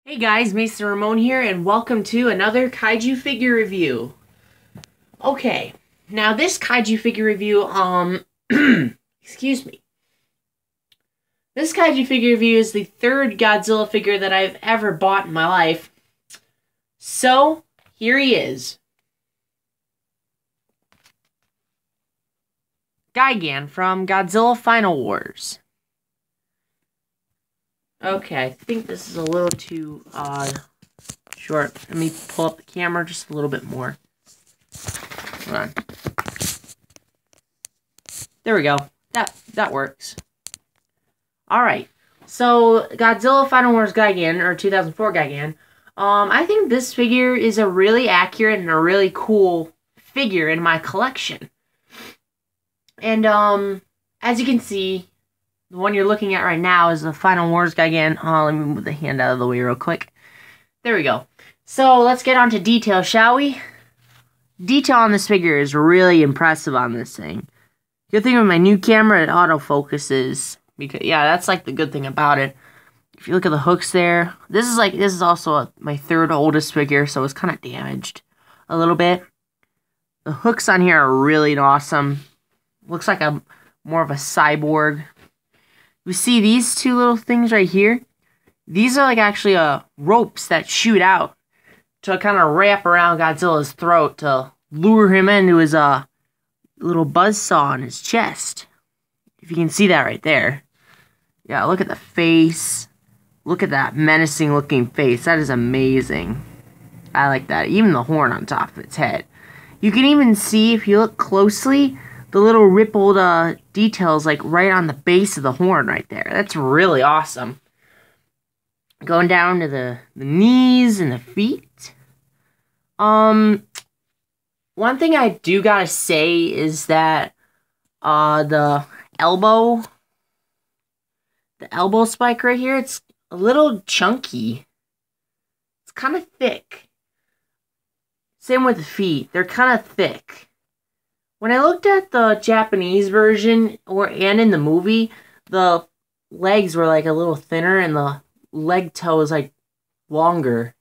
Hey guys, Mason Ramon here, and welcome to another kaiju figure review. Okay, now this kaiju figure review, excuse me. This kaiju figure review is the third Godzilla figure that I've ever bought in my life. So, here he is. Gigan from Godzilla Final Wars. Okay, I think this is a little too short. Let me pull up the camera just a little bit more. Hold on. There we go. That works. Alright. So, Godzilla Final Wars Gigan, or 2004 Gigan. I think this figure is a really accurate and a really cool figure in my collection. And, as you can see, the one you're looking at right now is the Final Wars Gigan. Let me move the hand out of the way real quick. There we go. So, let's get on to detail, shall we? Detail on this figure is really impressive on this thing. Good thing with my new camera, it autofocuses. Because, yeah, that's like the good thing about it. If you look at the hooks there, this is also my third oldest figure, so it's kind of damaged a little bit. The hooks on here are really awesome. Looks like a more of a cyborg. You see these two little things right here? These are like actually ropes that shoot out to kind of wrap around Godzilla's throat to lure him into his little buzzsaw on his chest. If you can see that right there. Yeah, look at the face. Look at that menacing looking face. That is amazing. I like that. Even the horn on top of its head. You can even see, if you look closely, the little rippled details like right on the base of the horn right there. That's really awesome. Going down to the knees and the feet. One thing I do gotta say is that the elbow spike right here, it's a little chunky. It's kind of thick. Same with the feet. They're kind of thick. When I looked at the Japanese version, and in the movie, the legs were like a little thinner and the leg toe was like longer.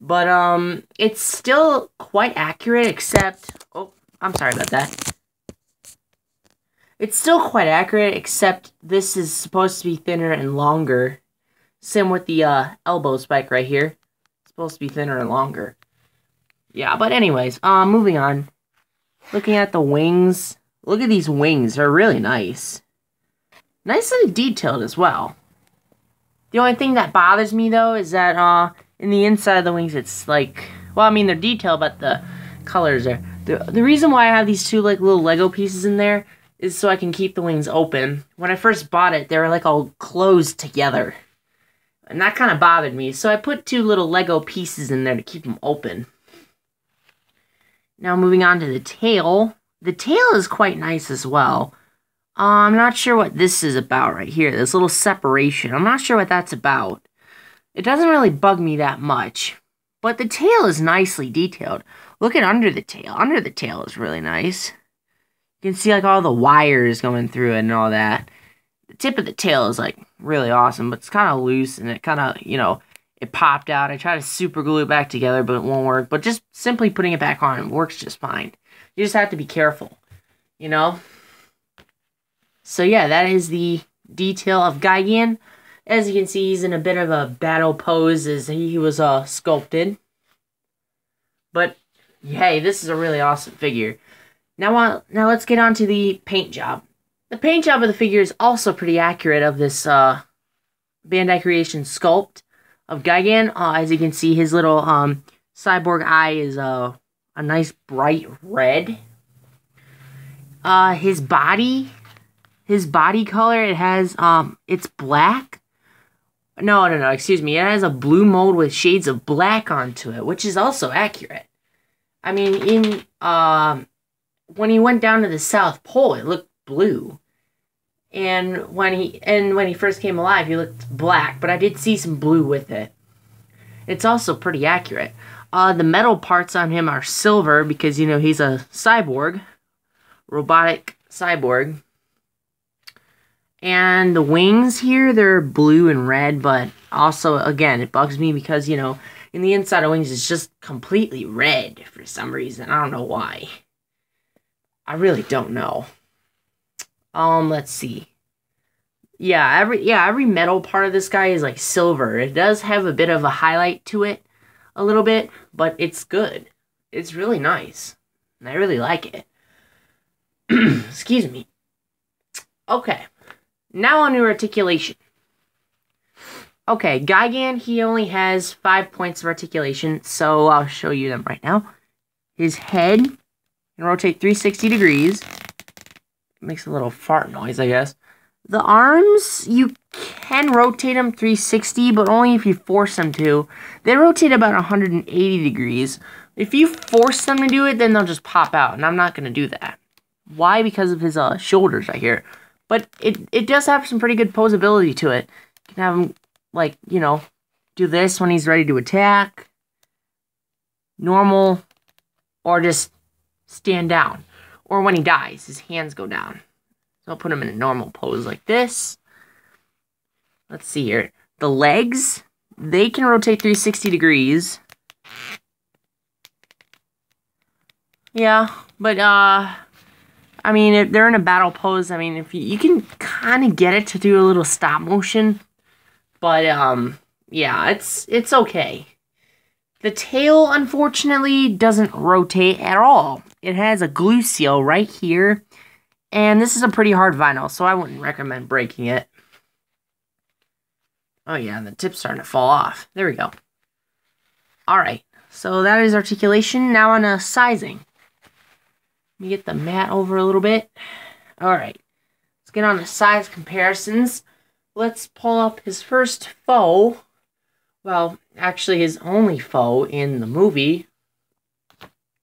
But it's still quite accurate, except, oh, I'm sorry about that. It's still quite accurate, except this is supposed to be thinner and longer. Same with the elbow spike right here. It's supposed to be thinner and longer. Yeah, but anyways, moving on. Looking at the wings. Look at these wings. They're really nice. Nicely detailed as well. The only thing that bothers me, though, is that in the inside of the wings, it's like, well, I mean, they're detailed, but the colors are. The reason why I have these two like little Lego pieces in there is so I can keep the wings open. When I first bought it, they were like all closed together. And that kind of bothered me. So I put two little Lego pieces in there to keep them open. Now moving on to the tail. The tail is quite nice as well. I'm not sure what this is about right here. This little separation. I'm not sure what that's about. It doesn't really bug me that much. But the tail is nicely detailed. Look at under the tail. Under the tail is really nice. You can see like all the wires going through it and all that. The tip of the tail is like really awesome, but it's kind of loose and it kind of, you know, it popped out. I tried to super glue it back together, but it won't work. But just simply putting it back on, it works just fine. You just have to be careful, you know? So yeah, that is the detail of Gigan. As you can see, he's in a bit of a battle pose as he was sculpted. But, hey, this is a really awesome figure. Now let's get on to the paint job. The paint job of the figure is also pretty accurate of this Bandai Creation sculpt of Gigan. As you can see, his little cyborg eye is a nice bright red. His body color, it has it's black. No, excuse me. It has a blue mold with shades of black onto it, which is also accurate. I mean, when he went down to the South Pole, it looked blue. And when he first came alive, he looked black, but I did see some blue with it. It's also pretty accurate. The metal parts on him are silver because, you know, he's a cyborg. Robotic cyborg. And the wings here, they're blue and red, but Also, again, it bugs me because, you know, in the inside of wings, it's just completely red for some reason. I don't know why. I really don't know. Let's see. Yeah, every metal part of this guy is like silver. It does have a bit of a highlight to it, a little bit, but it's good. It's really nice. And I really like it. Excuse me. Okay. Now on to articulation. Okay, Gigan, he only has 5 points of articulation, so I'll show you them right now. His head can rotate 360 degrees. Makes a little fart noise, I guess. The arms, you can rotate them 360, but only if you force them to. They rotate about 180 degrees. If you force them to do it, then they'll just pop out, and I'm not going to do that. Why? Because of his shoulders right here. But it does have some pretty good posability to it. You can have him, like, you know, do this when he's ready to attack. Normal. Or just stand down. Or when he dies, his hands go down. So I'll put him in a normal pose like this. Let's see here. The legs, they can rotate 360 degrees. Yeah, but, I mean, if they're in a battle pose, I mean, if you can kind of get it to do a little stop motion. But, yeah, it's okay. The tail, unfortunately, doesn't rotate at all. It has a glue seal right here. And this is a pretty hard vinyl, so I wouldn't recommend breaking it. Oh, yeah, the tip's starting to fall off. There we go. Alright, so that is articulation. Now on to sizing. Let me get the mat over a little bit. Alright, let's get on to size comparisons. Let's pull up his first foe. Well, actually his only foe in the movie,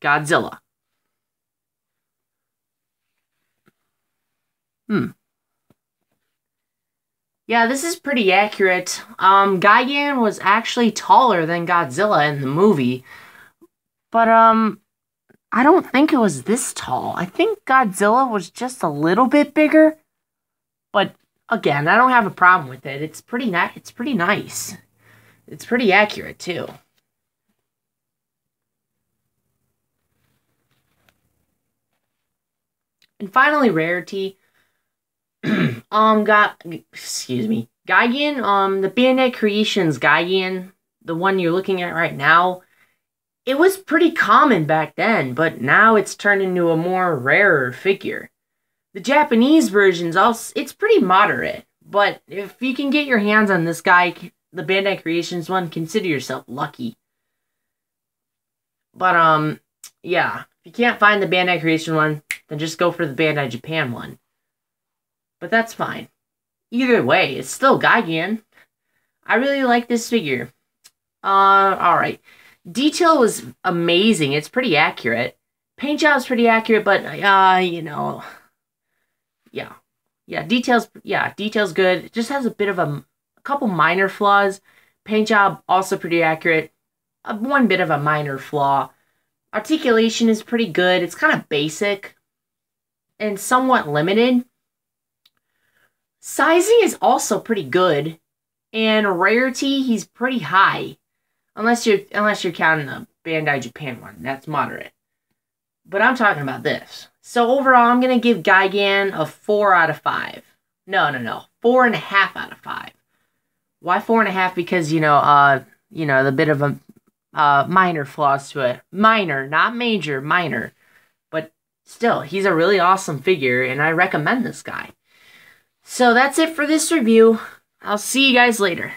Godzilla. Yeah, this is pretty accurate. Gigan was actually taller than Godzilla in the movie. But, I don't think it was this tall. I think Godzilla was just a little bit bigger. But, again, I don't have a problem with it. It's pretty nice. It's pretty accurate, too. And finally, rarity. Excuse me. Gigan, the Bandai Creations Gigan, the one you're looking at right now, it was pretty common back then, but now it's turned into a more rarer figure. The Japanese version's also, it's pretty moderate, but if you can get your hands on this guy, the Bandai Creations one, consider yourself lucky. But, yeah, if you can't find the Bandai Creation one, then just go for the Bandai Japan one. But that's fine. Either way, it's still Gigan. I really like this figure. Alright. Detail was amazing. It's pretty accurate. Paint job's pretty accurate, but, you know, yeah. Detail's good. It just has a bit of a couple minor flaws. Paint job, also pretty accurate. One bit of a minor flaw. Articulation is pretty good. It's kind of basic and somewhat limited. Sizing is also pretty good. And rarity, he's pretty high. Unless you're counting the Bandai Japan one. That's moderate. But I'm talking about this. So overall, I'm going to give Gigan a 4 out of 5. No. 4.5 out of 5. Why 4.5? Because, the bit of a minor flaws to it. Minor, not major, minor. But still, he's a really awesome figure, and I recommend this guy. So that's it for this review. I'll see you guys later.